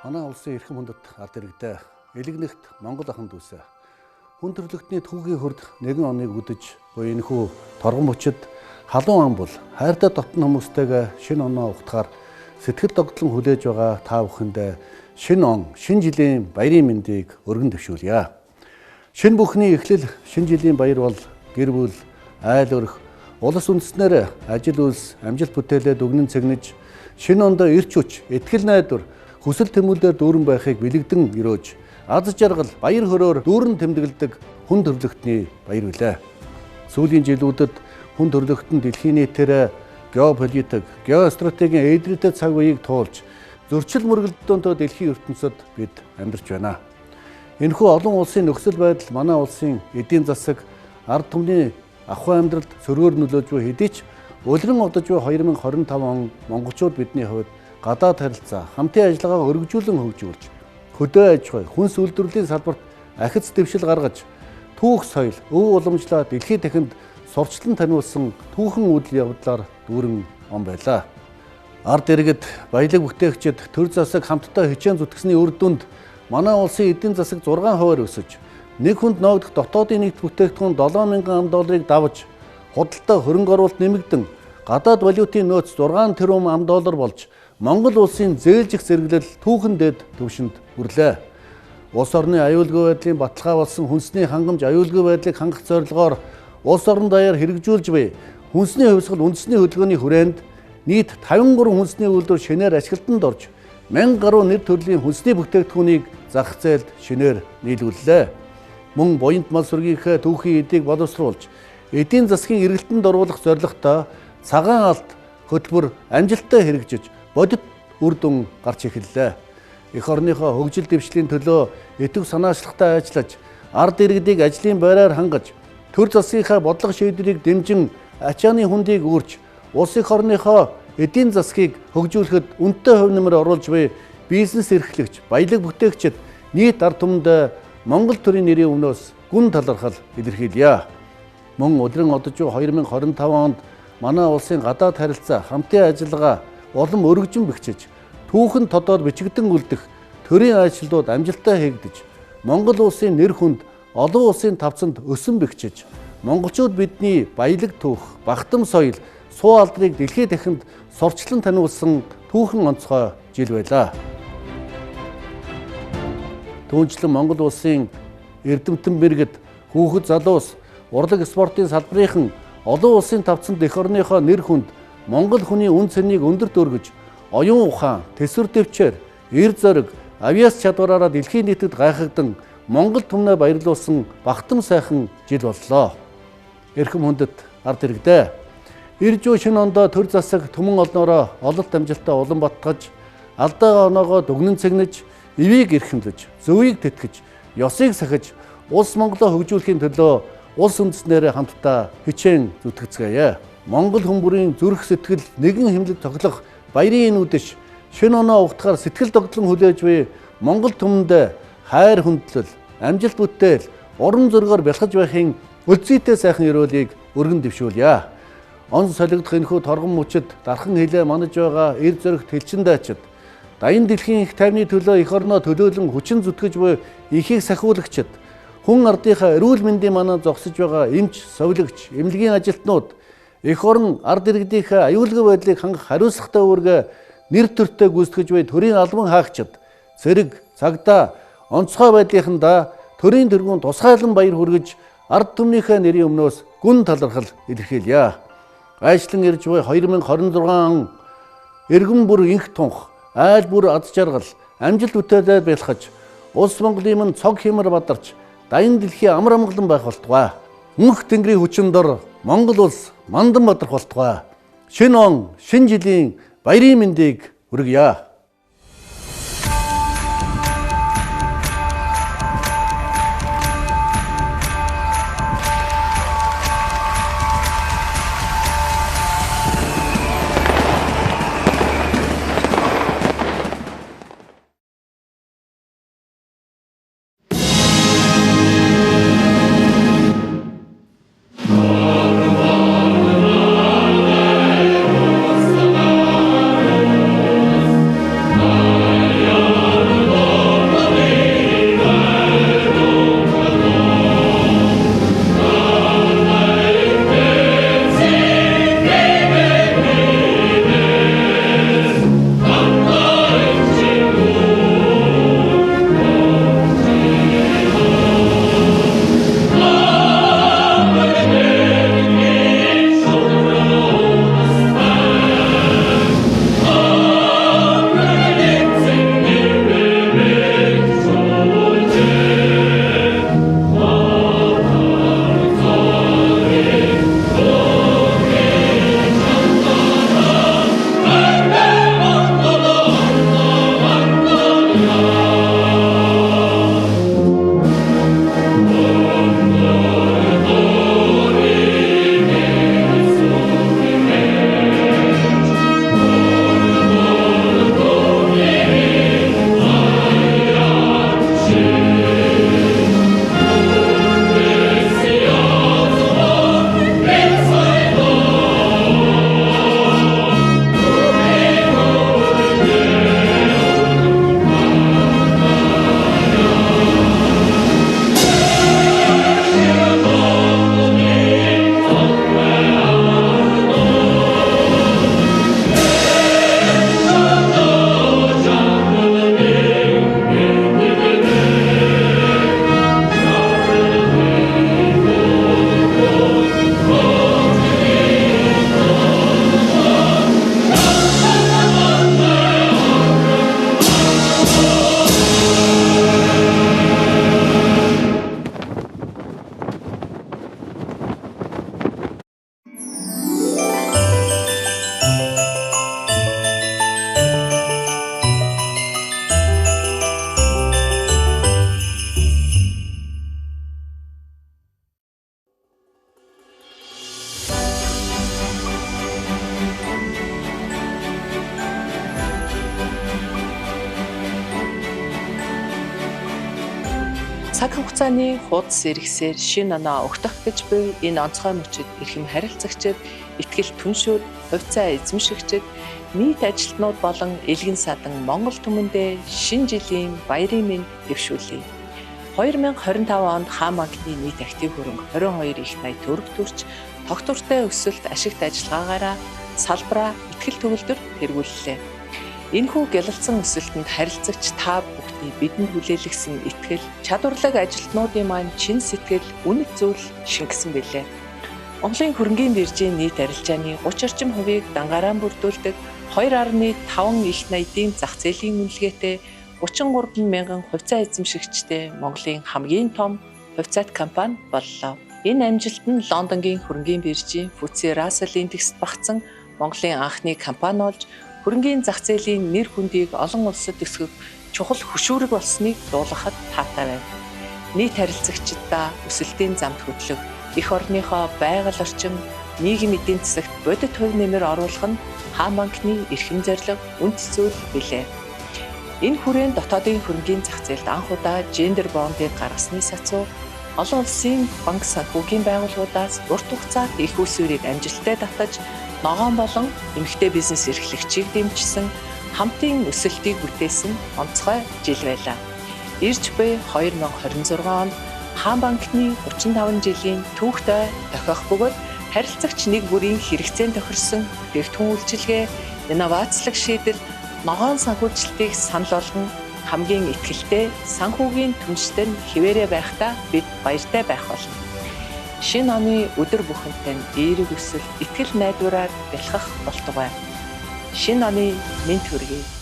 Манай улсын эрхэм хүндэт ард иргэдээ элэгнэгт Монгол ахын дүүсээ хүн төрөлхтний түүхийн хурд нэгэн оныг үдэж буй энэхүү торгон мөчид халуун ам бол хайртай дотн хүмүүстэйгээ шинэ оноо ухтахаар сэтгэл догтлон хүлээж байгаа та бүхэндээ шинэ он, шинэ жилийн баярын мэндийг өргөн дэвшүүлье. Шинэ бүхний эхлэл, шинэ жилийн баяр бол гэр бүл, айл өрх, улс үндэстнээр ажил үйлс, амжилт бүтээлээ дүгнэн цэгнэж шинэ ондоо эрч хүч, итгэл найдвар, хүсэл тэмүүлээр дүүрэн байхыг бэлэгдэн өрөөж аз жаргал, баяр хөрөөр дүүрэн тэмдэглэдэг хүн төрөлхтний баяр билээ. Сүүлийн жилүүдэд хүн төрөлхтөн дэлхийн нийтээр геополитик, геостратегийн эдрэтэ цаг үеийг туулж зөрчил мөргөлдөнтөө дэлхийн ертөнцид бид амьдарч байна. Энэхүү олон улсын нөхцөл байдал манай улсын эдийн засаг, ард түмний ахуй амьдралд сөргөөр нөлөөж буй хэдий ч улиран одож буй 2025 он монголчууд бидний хувьд гадаад харилцаа, хамтын ажиллагаа өргөжүүлэн хөгжүүлж, хөдөө аж ахуй, хүнс үйлдвэрлэлийн салбарт ахиц дэвшил гаргаж, түүх соёл, өв уламжлаа дэлхийд дахинд сурчлан таниулсан түүхэн үйл явдлаар дүүрэн он байлаа. Ард иргэд, баялаг бүтээгчид төр засаг хамтдаа хичээн зүтгэсний үр дүнд манай улсын эдийн засаг 6% өсөж, нэг хүнд ноогдох дотоодын нийт бүтээгдэхүүн $7,000 давж, худалдаа хөрөнгө оруулалт нэмэгдэн, гадаад валютын нөөц 6 тэрбум $, болж Монгол улсын зээлжих зэрэглэл түүхэн дэд түвшинд хүрлээ. Улс орны аюулгүй байдлын баталгаа болсон хүнсний хангамж аюулгүй байдлыг хангах зорилгоор улс орон даяар хэрэгжүүлж буй хүнсний хувьсгал үндэсний хөдөлгөөний хүрээнд нийт 53 хүнсний үйлдвэр шинээр ашиглалтанд орж 1000 гаруй нэр төрлийн хүнсний бүтээгдэхүүнийг зах зээлд шинээр нийлүүллээ. Мөн буянт мал сүргийнхээ түүхийн эдийг боловсруулж эдийн засгийн эргэлтэнд оруулах зорилготой цагаан алт хөтөлбөр амжилттай хэрэгжиж бодит үр дүн гарч эхэллээ. Эх орныхоо хөгжил дэвшлийн төлөө идэв санаачлагтай ажиллаж, ард иргэдийг ажлын байраар хангаж, төр засгийнхаа бодлого шийдвэрийг дэмжин ачааны хүндийг үүрч, улс эх орныхоо эдийн засгийг хөгжүүлэхэд үнэтэй хувь нэмэр оруулж буй бизнес эрхлэгч, баялаг бүтээгчид нийт ард түмэнд Монгол төрийн нэрийн өмнөөс гүн талархал илэрхийлье. Мөн улиран одож буй 2025 онд манай улсын гадаад харилцаа, хамтын ажиллагаа улам өргөжин бэхжиж, түүхэн тодоор бичигдэн үлдэх төрийн ажлууд амжилттай хийгдэж, Монгол улсын нэр хүнд олон улсын тавцанд өсөн бэхжиж, монголчууд бидний баялаг түүх, бахтам соёл, суу алдрыг дэлхийд дахинд сурчлан таниулсан түүхэн онцгой жил байлаа. Түүнчлэн Монгол улсын эрдэмтэн бэргэд, хүүхэд залуус, урлаг спортын салбарынхан олон улсын тавцанд эх орныхоо нэр хүнд Монгол хүний үн цэнийг өндөрт өргөж, оюун ухаан, тэсвэр дэвчээр, эр зориг, авиас чадвараараа дэлхийн нийтэд гайхагдан Монгол түмнээ баярлуулсан бахтам сайхан жил боллоо. Эрхэм хүндэт ард иргэдээ ирж буй шинэ ондоо төр засаг түмэн олноороо ололт амжилтаа улам баттгаж, алдаа оноогоо дүгнэн цэгнэж, ивийг эрхэмлэж, зөвийг тэтгэж, ёсыг сахиж, улс Монголоо хөгжүүлэхийн төлөө улс үндэстнэрээ хамтдаа хичээн зүтгэцгээе. Монгол хүн бүрийн зүрх сэтгэл нэгэн хэмлэг тоглох баярын үдэш шинэ оноо ухтахаар сэтгэл догтлон хүлээж буй Монгол түмэнд хайр хүндлэл, амжилт бүтээл, урам зоригоор бэлхэж байхын өлзийтэй сайхан өрөөлийг өргөн дэвшүүлье. Он солигдох энэхүү торгон мөчид дархан хилээ манаж байгаа эр зоригт хэлчин дайчид, даян дэлхийн их тайвны төлөө эх орноо төлөөлөн хүчин зүтгэж буй ихийг сахиулагчид, хүн ардынхаа эрүүл мэндийн манаа зогсож байгаа эмч, совилогч, эмнэлгийн ажилтнууд, эх орон ард иргэдийнхээ аюулгүй байдлыг хангах хариуцлагатай үүргээ нэр төртөө гүйцэтгэж буй төрийн албан хаагчид, цэрэг, цагдаа, онцгой байдлынхандаа төрийн тэргүүн тусгайлан баяр хүргэж ард түмнийхээ нэрийн өмнөөс гүн талархал илэрхийлье. Гайшлан ирж буй 2026 он эргэн бүр инх тунх, айл бүр аз жаргал, амжилт бүтээлээр бэлхэж, улс Монголын мөн цог хэмэр бадарч, даян дэлхийн амар амгалан байх болтугай. Мөнх тэнгэрийн хүчин дор Монгол улс мандан бадрах болтугай. Шинэ он, шинэ жилийн баярын мэндийг хүргье. Цаг хугацааны хуудас иргэсээр шинэ оноо өгтөх гэж буй энэ онцгой мөчид эрхэм харилцагчид, итгэл түншүүд, хувьцаа эзэмшигчид, нийт ажилтнууд болон элгэн садан Монгол түмэндээ шинэ жилийн баярын мэнд дэвшүүлье. 2025 онд хаан банкны нийт актив хөрөнгө 22 их 80 төгрөг төрж, тогтвортой өсөлт ашигт ажиллагаагаараа салбараа итгэл төгөлдөр тэргүүллээ. Энэхүү гялалзсан өсөлтөнд харилцагч та бүхний бидэнд хүлээлгсэн итгэл, чадварлаг ажилтнуудын маань чин сэтгэл, үнэт зүйл шингэсэн билээ. Монголын хөрөнгийн биржийн нийт арилжааны 30 орчим хувийг дангараа бүрдүүлдэг 2.5 их 80-ийн зах зээлийн үнэлгээтэй 33 мянган хувьцаа эзэмшигчтэй Монголын хамгийн том хувьцаат компани боллоо. Энэ амжилт нь Лондонгийн хөрөнгийн биржийн FTSE Russell индекст багтсан Монголын анхны компани болж, хөрөнгийн зах зээлийн нэр хүндийг олон улсад өсгөх чухал хөшүүрэг болсныг дуулгахад таатай байна. Нийт харилцагчдаа өсөлтийн замд хөтлөх, эх орныхоо байгаль орчин, нийгмийн эдийн засагт бодит хувь нэмэр оруулах нь хаан банкны эрхэм зорилго, үнэт зүйл билээ. Энэ хүрээнд дотоодын хөрөнгийн зах зээлд анх удаа гендер бондыг гаргасны сацуу олон улсын банк санхүүгийн байгууллагуудаас урт хугацаат их усүрийг амжилттай татаж, ногоон болон эмэгтэй бизнес эрхлэгчийг дэмжсэн, хамтын өсөлтийг бүтээсэн онцгой жил байлаа. Ирж буй 2026 онд хаан банкны 35 жилийн түүхтэй дохиох бөгөөд харилцагч нэг бүрийн хэрэгцээнд тохирсон бүтээгдэхүүн үйлчилгээ, инновацлог шийдэл, ногоон санхүүжилтийг санал болгон хамгийн ихтгэлтэй санхүүгийн түнштэй хിവэрэ байхдаа бид баяртай байх болно. Шинэ оны өдөр бүхэнтэй эерэг өсөлт, итгэл найдвараар бэлхэх болтугай. Шинэ оны мэнд хүргэе.